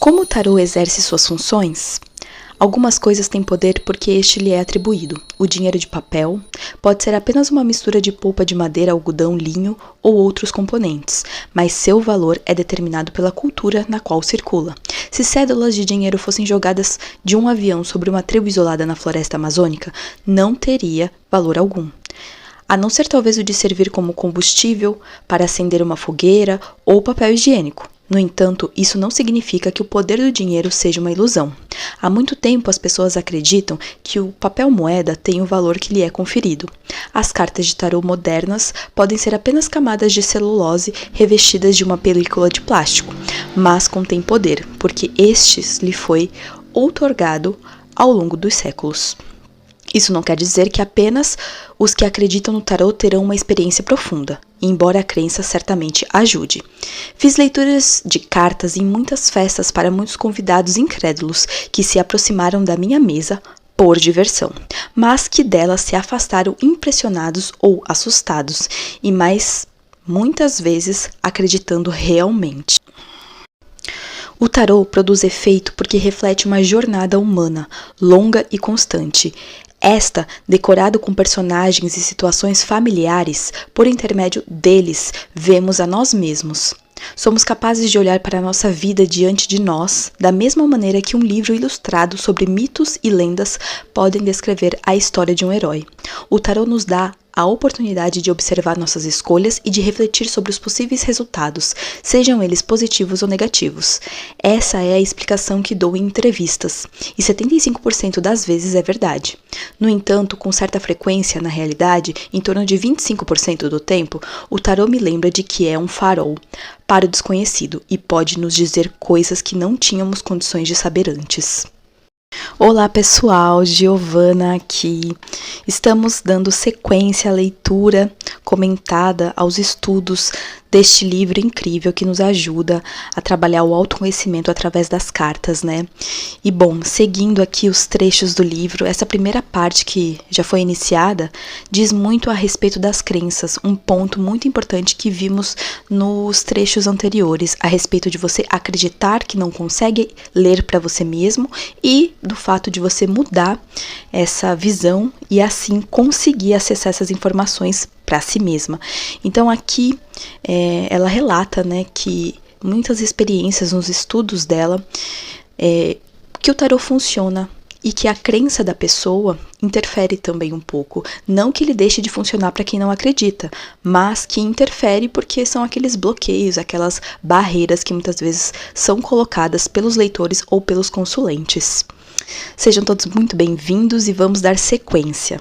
Como o tarô exerce suas funções? Algumas coisas têm poder porque este lhe é atribuído. O dinheiro de papel pode ser apenas uma mistura de polpa de madeira, algodão, linho ou outros componentes, mas seu valor é determinado pela cultura na qual circula. Se cédulas de dinheiro fossem jogadas de um avião sobre uma tribo isolada na floresta amazônica, não teria valor algum. A não ser talvez o de servir como combustível para acender uma fogueira ou papel higiênico. No entanto, isso não significa que o poder do dinheiro seja uma ilusão. Há muito tempo as pessoas acreditam que o papel moeda tem o valor que lhe é conferido. As cartas de tarô modernas podem ser apenas camadas de celulose revestidas de uma película de plástico, mas contêm poder, porque estes lhe foi outorgado ao longo dos séculos. Isso não quer dizer que apenas os que acreditam no tarô terão uma experiência profunda, embora a crença certamente ajude. Fiz leituras de cartas em muitas festas para muitos convidados incrédulos que se aproximaram da minha mesa por diversão, mas que delas se afastaram impressionados ou assustados, e mais muitas vezes acreditando realmente. O tarô produz efeito porque reflete uma jornada humana, longa e constante. Esta, decorado com personagens e situações familiares, por intermédio deles, vemos a nós mesmos. Somos capazes de olhar para a nossa vida diante de nós, da mesma maneira que um livro ilustrado sobre mitos e lendas podem descrever a história de um herói. O tarô nos dá a oportunidade de observar nossas escolhas e de refletir sobre os possíveis resultados, sejam eles positivos ou negativos. Essa é a explicação que dou em entrevistas, e 75% das vezes é verdade. No entanto, com certa frequência, na realidade, em torno de 25% do tempo, o tarô me lembra de que é um farol para o desconhecido e pode nos dizer coisas que não tínhamos condições de saber antes. Olá pessoal, Giovana aqui. Estamos dando sequência à leitura comentada aos estudos deste livro incrível que nos ajuda a trabalhar o autoconhecimento através das cartas, né? E bom, seguindo aqui os trechos do livro, essa primeira parte que já foi iniciada diz muito a respeito das crenças, um ponto muito importante que vimos nos trechos anteriores, a respeito de você acreditar que não consegue ler para você mesmo e do fato de você mudar essa visão e assim conseguir acessar essas informações para si mesma. Então aqui ela relata, né, que muitas experiências nos estudos dela, que o tarô funciona e que a crença da pessoa interfere também um pouco. Não que ele deixe de funcionar para quem não acredita, mas que interfere porque são aqueles bloqueios, aquelas barreiras que muitas vezes são colocadas pelos leitores ou pelos consulentes. Sejam todos muito bem-vindos e vamos dar sequência.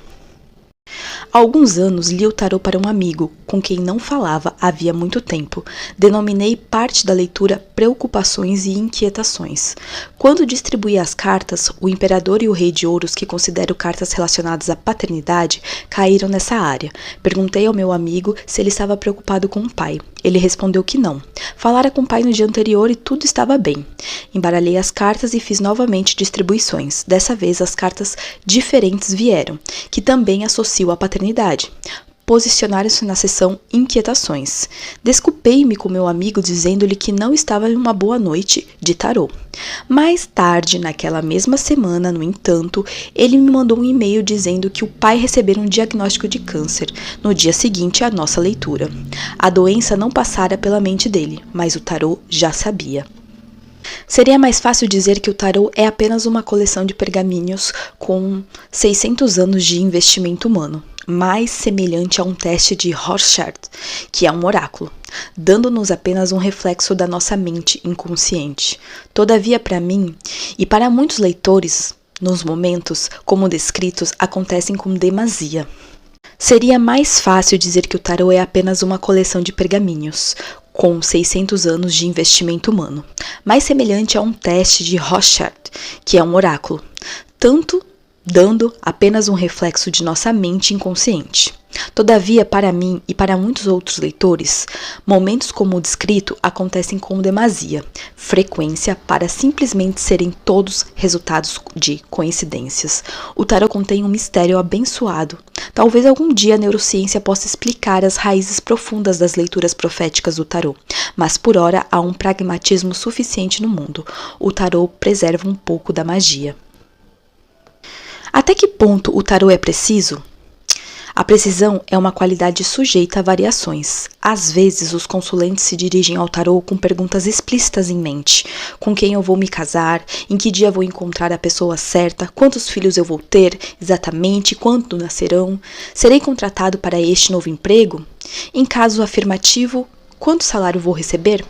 Há alguns anos li o tarô para um amigo, com quem não falava havia muito tempo. Denominei parte da leitura Preocupações e Inquietações. Quando distribuí as cartas, o Imperador e o Rei de Ouros, que considero cartas relacionadas à paternidade, caíram nessa área. Perguntei ao meu amigo se ele estava preocupado com o pai. Ele respondeu que não. Falara com o pai no dia anterior e tudo estava bem. Embaralhei as cartas e fiz novamente distribuições. Dessa vez as cartas diferentes vieram, que também associo à paternidade. Posicionaram-se na seção Inquietações. Desculpei-me com meu amigo dizendo-lhe que não estava em uma boa noite de tarô. Mais tarde, naquela mesma semana, no entanto, ele me mandou um e-mail dizendo que o pai recebera um diagnóstico de câncer no dia seguinte à nossa leitura. A doença não passara pela mente dele, mas o tarô já sabia. Seria mais fácil dizer que o tarô é apenas uma coleção de pergaminhos com 600 anos de investimento humano, mais semelhante a um teste de Rorschach, que é um oráculo, dando-nos apenas um reflexo da nossa mente inconsciente. Todavia, para mim, e para muitos leitores, nos momentos, como descritos, acontecem com demasia. Seria mais fácil dizer que o tarô é apenas uma coleção de pergaminhos, com 600 anos de investimento humano, mais semelhante a um teste de Rorschach, que é um oráculo, tanto dando apenas um reflexo de nossa mente inconsciente. Todavia, para mim e para muitos outros leitores, momentos como o descrito acontecem com demasia frequência para simplesmente serem todos resultados de coincidências. O tarô contém um mistério abençoado. Talvez algum dia a neurociência possa explicar as raízes profundas das leituras proféticas do tarô, mas por ora há um pragmatismo suficiente no mundo. O tarô preserva um pouco da magia. Até que ponto o tarô é preciso? A precisão é uma qualidade sujeita a variações. Às vezes, os consulentes se dirigem ao tarô com perguntas explícitas em mente. Com quem eu vou me casar? Em que dia vou encontrar a pessoa certa? Quantos filhos eu vou ter? Exatamente? Quando nascerão? Serei contratado para este novo emprego? Em caso afirmativo, quanto salário vou receber?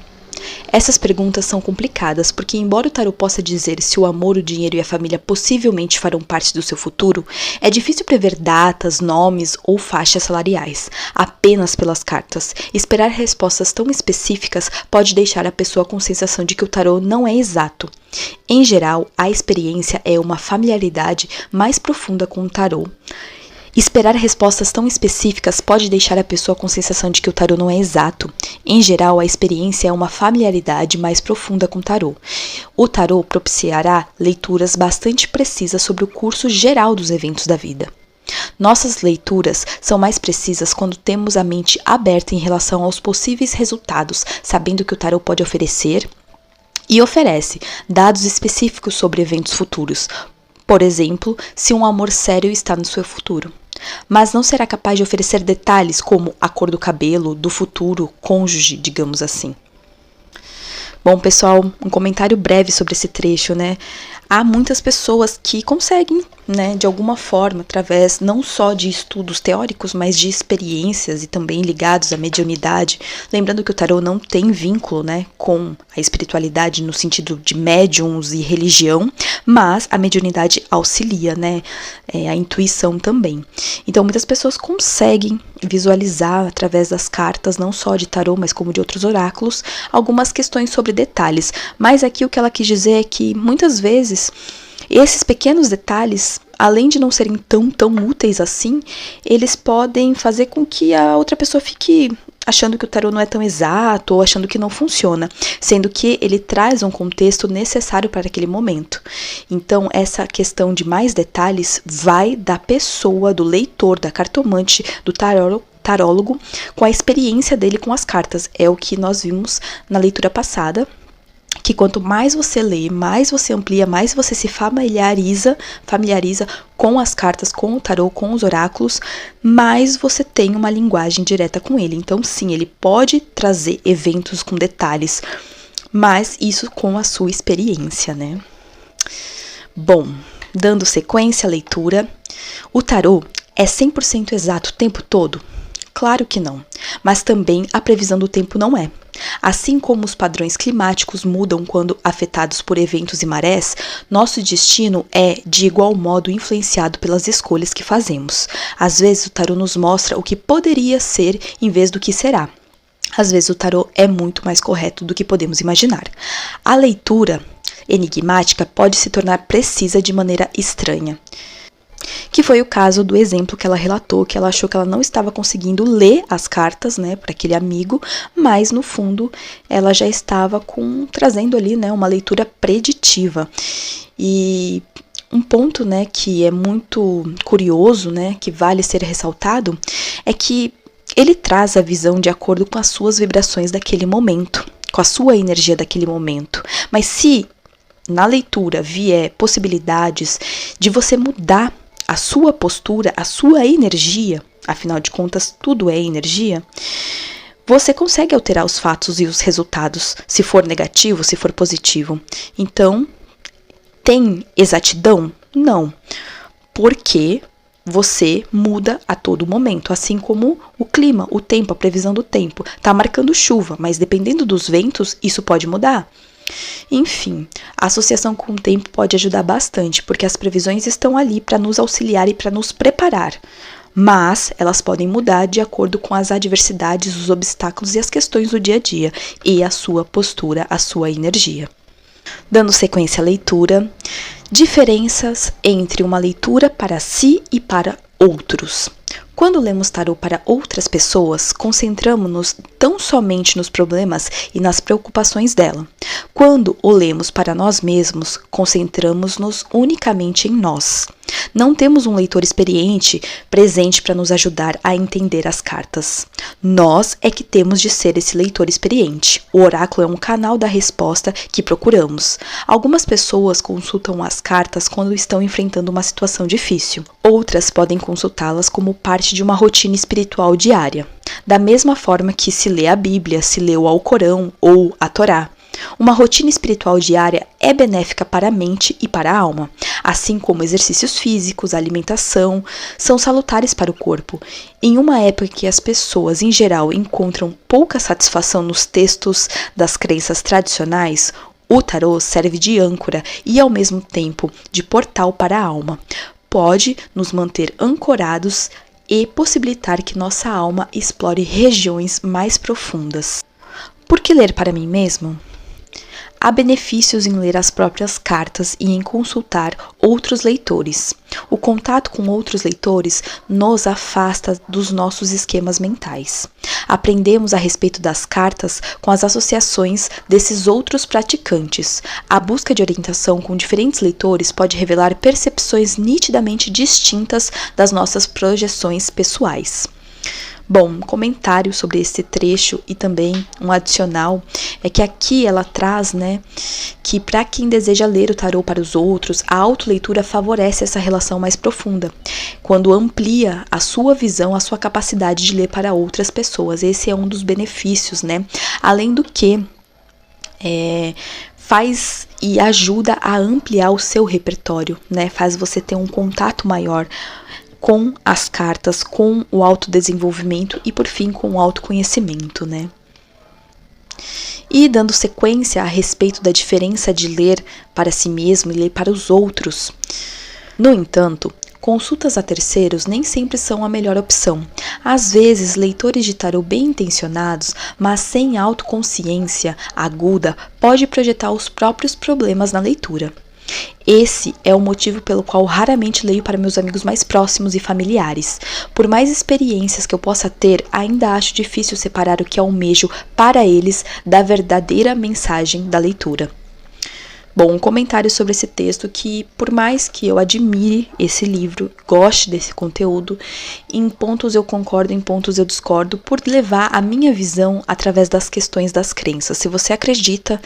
Essas perguntas são complicadas porque, embora o tarô possa dizer se o amor, o dinheiro e a família possivelmente farão parte do seu futuro, é difícil prever datas, nomes ou faixas salariais, apenas pelas cartas. Esperar respostas tão específicas pode deixar a pessoa com a sensação de que o tarô não é exato. Em geral, a experiência é uma familiaridade mais profunda com o tarô. Esperar respostas tão específicas pode deixar a pessoa com a sensação de que o tarô não é exato. Em geral, a experiência é uma familiaridade mais profunda com o tarô. O tarô propiciará leituras bastante precisas sobre o curso geral dos eventos da vida. Nossas leituras são mais precisas quando temos a mente aberta em relação aos possíveis resultados, sabendo que o tarô pode oferecer e oferece dados específicos sobre eventos futuros. Por exemplo, se um amor sério está no seu futuro. Mas não será capaz de oferecer detalhes como a cor do cabelo, do futuro cônjuge, digamos assim. Bom, pessoal, um comentário breve sobre esse trecho, né? Há muitas pessoas que conseguem, né, de alguma forma, através não só de estudos teóricos, mas de experiências e também ligados à mediunidade. Lembrando que o tarô não tem vínculo, né, com a espiritualidade no sentido de médiums e religião, mas a mediunidade auxilia, né, a intuição também. Então, muitas pessoas conseguem visualizar através das cartas, não só de tarô, mas como de outros oráculos, algumas questões sobre detalhes. Mas aqui o que ela quis dizer é que, muitas vezes, esses pequenos detalhes, além de não serem tão úteis assim, eles podem fazer com que a outra pessoa fique achando que o tarô não é tão exato ou achando que não funciona, sendo que ele traz um contexto necessário para aquele momento. Então, essa questão de mais detalhes vai da pessoa, do leitor, da cartomante, do tarólogo, com a experiência dele com as cartas. É o que nós vimos na leitura passada, que quanto mais você lê, mais você amplia, mais você se familiariza com as cartas, com o tarô, com os oráculos, mais você tem uma linguagem direta com ele. Então, sim, ele pode trazer eventos com detalhes, mas isso com a sua experiência, né? Bom, dando sequência à leitura, o tarô é 100% exato o tempo todo? Claro que não, mas também a previsão do tempo não é. Assim como os padrões climáticos mudam quando afetados por eventos e marés, nosso destino é, de igual modo, influenciado pelas escolhas que fazemos. Às vezes o tarô nos mostra o que poderia ser em vez do que será. Às vezes o tarô é muito mais correto do que podemos imaginar. A leitura enigmática pode se tornar precisa de maneira estranha. Que foi o caso do exemplo que ela relatou, que ela achou que ela não estava conseguindo ler as cartas, né, para aquele amigo, mas no fundo ela já estava trazendo ali, né, uma leitura preditiva. E um ponto, né, que é muito curioso, né, que vale ser ressaltado, é que ele traz a visão de acordo com as suas vibrações daquele momento, com a sua energia daquele momento. Mas se na leitura vier possibilidades de você mudar a sua postura, a sua energia, afinal de contas, tudo é energia, você consegue alterar os fatos e os resultados, se for negativo, se for positivo. Então, tem exatidão? Não, porque você muda a todo momento, assim como o clima, o tempo, a previsão do tempo. Tá marcando chuva, mas dependendo dos ventos, isso pode mudar. Enfim, a associação com o tempo pode ajudar bastante, porque as previsões estão ali para nos auxiliar e para nos preparar, mas elas podem mudar de acordo com as adversidades, os obstáculos e as questões do dia a dia, e a sua postura, a sua energia. Dando sequência à leitura, diferenças entre uma leitura para si e para outros. Quando lemos tarô para outras pessoas, concentramos-nos tão somente nos problemas e nas preocupações dela. Quando o lemos para nós mesmos, concentramos-nos unicamente em nós. Não temos um leitor experiente presente para nos ajudar a entender as cartas. Nós é que temos de ser esse leitor experiente. O oráculo é um canal da resposta que procuramos. Algumas pessoas consultam as cartas quando estão enfrentando uma situação difícil. Outras podem consultá-las como parte de uma rotina espiritual diária. Da mesma forma que se lê a Bíblia, se lê o Alcorão ou a Torá. Uma rotina espiritual diária é benéfica para a mente e para a alma, assim como exercícios físicos, alimentação, são salutares para o corpo. Em uma época que as pessoas, em geral, encontram pouca satisfação nos textos das crenças tradicionais, o tarô serve de âncora e, ao mesmo tempo, de portal para a alma. Pode nos manter ancorados e possibilitar que nossa alma explore regiões mais profundas. Por que ler para mim mesmo? Há benefícios em ler as próprias cartas e em consultar outros leitores. O contato com outros leitores nos afasta dos nossos esquemas mentais. Aprendemos a respeito das cartas com as associações desses outros praticantes. A busca de orientação com diferentes leitores pode revelar percepções nitidamente distintas das nossas projeções pessoais. Bom, um comentário sobre esse trecho e também um adicional é que aqui ela traz, que para quem deseja ler o tarô para os outros, a autoleitura favorece essa relação mais profunda, quando amplia a sua visão, a sua capacidade de ler para outras pessoas. Esse é um dos benefícios, Além do que faz e ajuda a ampliar o seu repertório, Faz você ter um contato maior com as cartas, com o autodesenvolvimento e, por fim, com o autoconhecimento, E dando sequência a respeito da diferença de ler para si mesmo e ler para os outros. No entanto, consultas a terceiros nem sempre são a melhor opção. Às vezes, leitores de tarô bem intencionados, mas sem autoconsciência aguda, pode projetar os próprios problemas na leitura. Esse é o motivo pelo qual raramente leio para meus amigos mais próximos e familiares. Por mais experiências que eu possa ter, ainda acho difícil separar o que almejo para eles da verdadeira mensagem da leitura. Bom, um comentário sobre esse texto que, por mais que eu admire esse livro, goste desse conteúdo, em pontos eu concordo, em pontos eu discordo, por levar a minha visão através das questões das crenças. Se você acredita,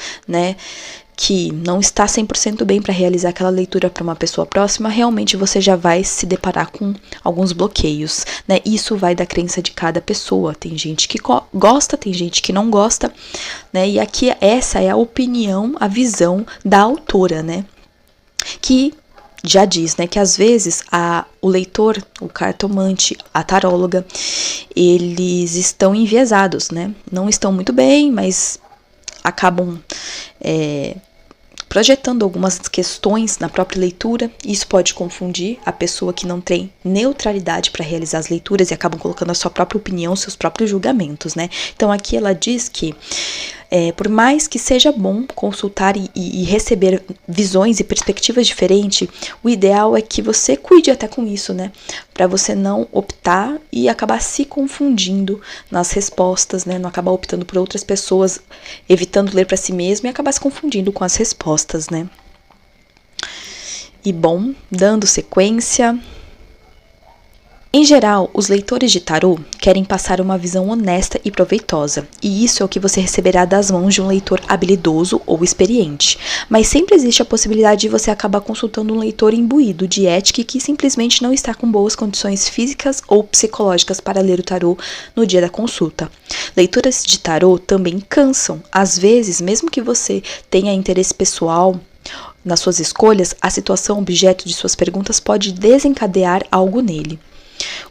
que não está 100% bem para realizar aquela leitura para uma pessoa próxima, realmente você já vai se deparar com alguns bloqueios, Isso vai da crença de cada pessoa. Tem gente que gosta, tem gente que não gosta, E aqui essa é a opinião, a visão da autora, Que já diz, que às vezes o leitor, o cartomante, a taróloga, eles estão enviesados, Não estão muito bem, mas acabam projetando algumas questões na própria leitura. Isso pode confundir a pessoa que não tem neutralidade para realizar as leituras e acabam colocando a sua própria opinião, seus próprios julgamentos, Então aqui ela diz que por mais que seja bom consultar e receber visões e perspectivas diferentes, o ideal é que você cuide até com isso, Para você não optar e acabar se confundindo nas respostas, Não acabar optando por outras pessoas, evitando ler para si mesmo e acabar se confundindo com as respostas, E bom, dando sequência. Em geral, os leitores de tarô querem passar uma visão honesta e proveitosa, e isso é o que você receberá das mãos de um leitor habilidoso ou experiente. Mas sempre existe a possibilidade de você acabar consultando um leitor imbuído de ética e que simplesmente não está com boas condições físicas ou psicológicas para ler o tarô no dia da consulta. Leituras de tarô também cansam. Às vezes, mesmo que você tenha interesse pessoal nas suas escolhas, a situação objeto de suas perguntas pode desencadear algo nele.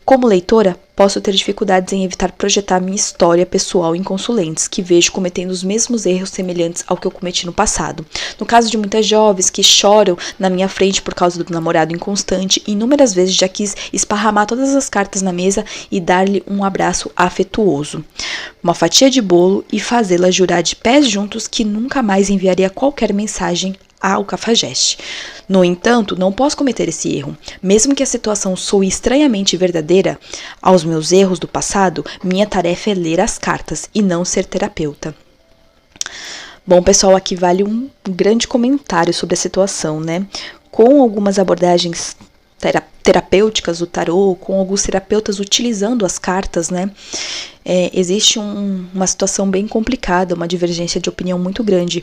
Como leitora, posso ter dificuldades em evitar projetar minha história pessoal em consulentes, que vejo cometendo os mesmos erros semelhantes ao que eu cometi no passado. No caso de muitas jovens que choram na minha frente por causa do namorado inconstante, inúmeras vezes já quis esparramar todas as cartas na mesa e dar-lhe um abraço afetuoso, uma fatia de bolo e fazê-la jurar de pés juntos que nunca mais enviaria qualquer mensagem ao cafajeste. No entanto, não posso cometer esse erro. Mesmo que a situação soe estranhamente verdadeira aos meus erros do passado, minha tarefa é ler as cartas e não ser terapeuta. Bom, pessoal, aqui vale um grande comentário sobre a situação, né? Com algumas abordagens terapêuticas do tarô, com alguns terapeutas utilizando as cartas, né? Existe uma situação bem complicada, uma divergência de opinião muito grande,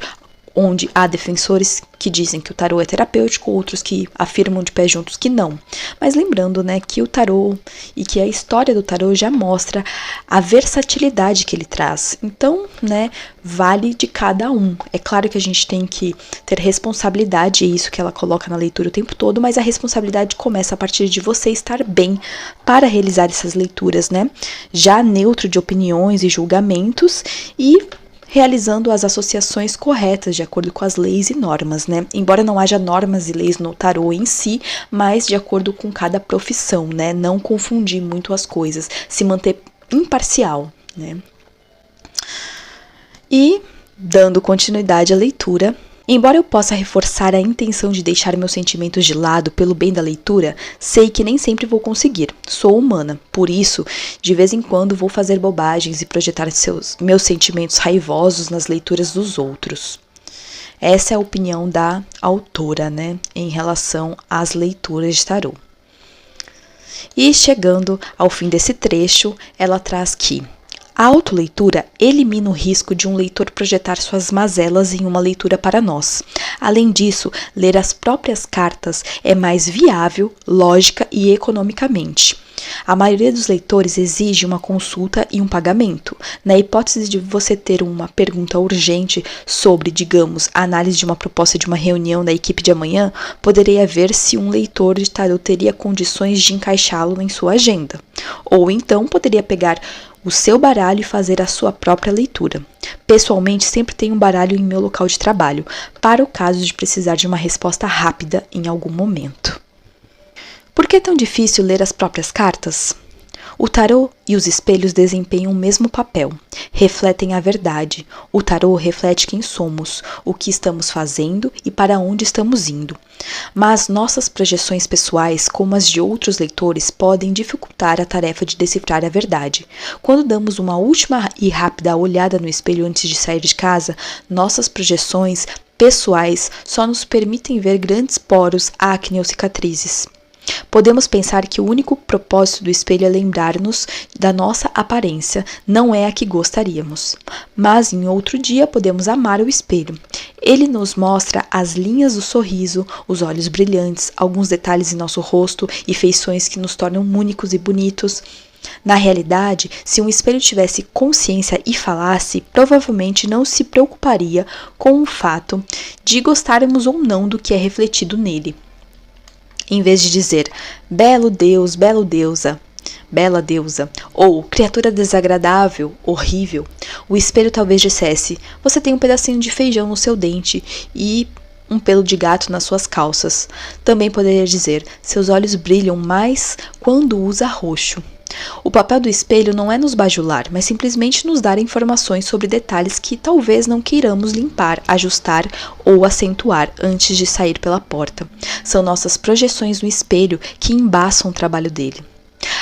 onde há defensores que dizem que o tarô é terapêutico, outros que afirmam de pé juntos que não. Mas lembrando, né, que o tarô e que a história do tarô já mostra a versatilidade que ele traz. Então, né, vale de cada um. É claro que a gente tem que ter responsabilidade, e isso que ela coloca na leitura o tempo todo, mas a responsabilidade começa a partir de você estar bem para realizar essas leituras, né? Já neutro de opiniões e julgamentos e realizando as associações corretas de acordo com as leis e normas, né? Embora não haja normas e leis no tarô em si, mas de acordo com cada profissão, né? Não confundir muito as coisas, se manter imparcial, né? E, dando continuidade à leitura, embora eu possa reforçar a intenção de deixar meus sentimentos de lado pelo bem da leitura, sei que nem sempre vou conseguir. Sou humana, por isso, de vez em quando vou fazer bobagens e projetar meus sentimentos raivosos nas leituras dos outros. Essa é a opinião da autora, né, em relação às leituras de tarô. E chegando ao fim desse trecho, ela traz que a autoleitura elimina o risco de um leitor projetar suas mazelas em uma leitura para nós. Além disso, ler as próprias cartas é mais viável, lógica e economicamente. A maioria dos leitores exige uma consulta e um pagamento. Na hipótese de você ter uma pergunta urgente sobre, digamos, a análise de uma proposta de uma reunião da equipe de amanhã, poderia ver se um leitor de tarô teria condições de encaixá-lo em sua agenda. Ou então poderia pegar o seu baralho e fazer a sua própria leitura. Pessoalmente, sempre tenho um baralho em meu local de trabalho, para o caso de precisar de uma resposta rápida em algum momento. Por que é tão difícil ler as próprias cartas? O tarô e os espelhos desempenham o mesmo papel, refletem a verdade. O tarô reflete quem somos, o que estamos fazendo e para onde estamos indo. Mas nossas projeções pessoais, como as de outros leitores, podem dificultar a tarefa de decifrar a verdade. Quando damos uma última e rápida olhada no espelho antes de sair de casa, nossas projeções pessoais só nos permitem ver grandes poros, acne ou cicatrizes. Podemos pensar que o único propósito do espelho é lembrar-nos da nossa aparência, não é a que gostaríamos. Mas em outro dia podemos amar o espelho. Ele nos mostra as linhas do sorriso, os olhos brilhantes, alguns detalhes em nosso rosto e feições que nos tornam únicos e bonitos. Na realidade, se um espelho tivesse consciência e falasse, provavelmente não se preocuparia com o fato de gostarmos ou não do que é refletido nele. Em vez de dizer, belo Deus, bela deusa, ou criatura desagradável, horrível, o espelho talvez dissesse, você tem um pedacinho de feijão no seu dente e um pelo de gato nas suas calças. Também poderia dizer, seus olhos brilham mais quando usa roxo. O papel do espelho não é nos bajular, mas simplesmente nos dar informações sobre detalhes que talvez não queiramos limpar, ajustar ou acentuar antes de sair pela porta. São nossas projeções no espelho que embaçam o trabalho dele.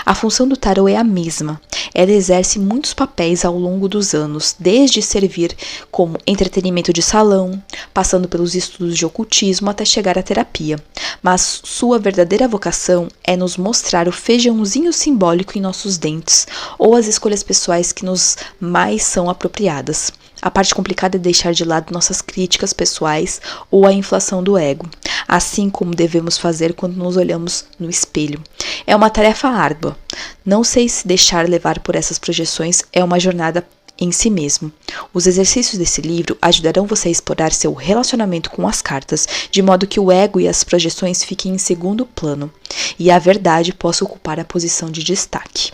A função do tarô é a mesma. Ela exerce muitos papéis ao longo dos anos, desde servir como entretenimento de salão, passando pelos estudos de ocultismo até chegar à terapia. Mas sua verdadeira vocação é nos mostrar o feijãozinho simbólico em nossos dentes, ou as escolhas pessoais que nos mais são apropriadas. A parte complicada é deixar de lado nossas críticas pessoais ou a inflação do ego, assim como devemos fazer quando nos olhamos no espelho. É uma tarefa árdua. Não sei se deixar levar por essas projeções é uma jornada em si mesmo. Os exercícios desse livro ajudarão você a explorar seu relacionamento com as cartas, de modo que o ego e as projeções fiquem em segundo plano, e a verdade possa ocupar a posição de destaque.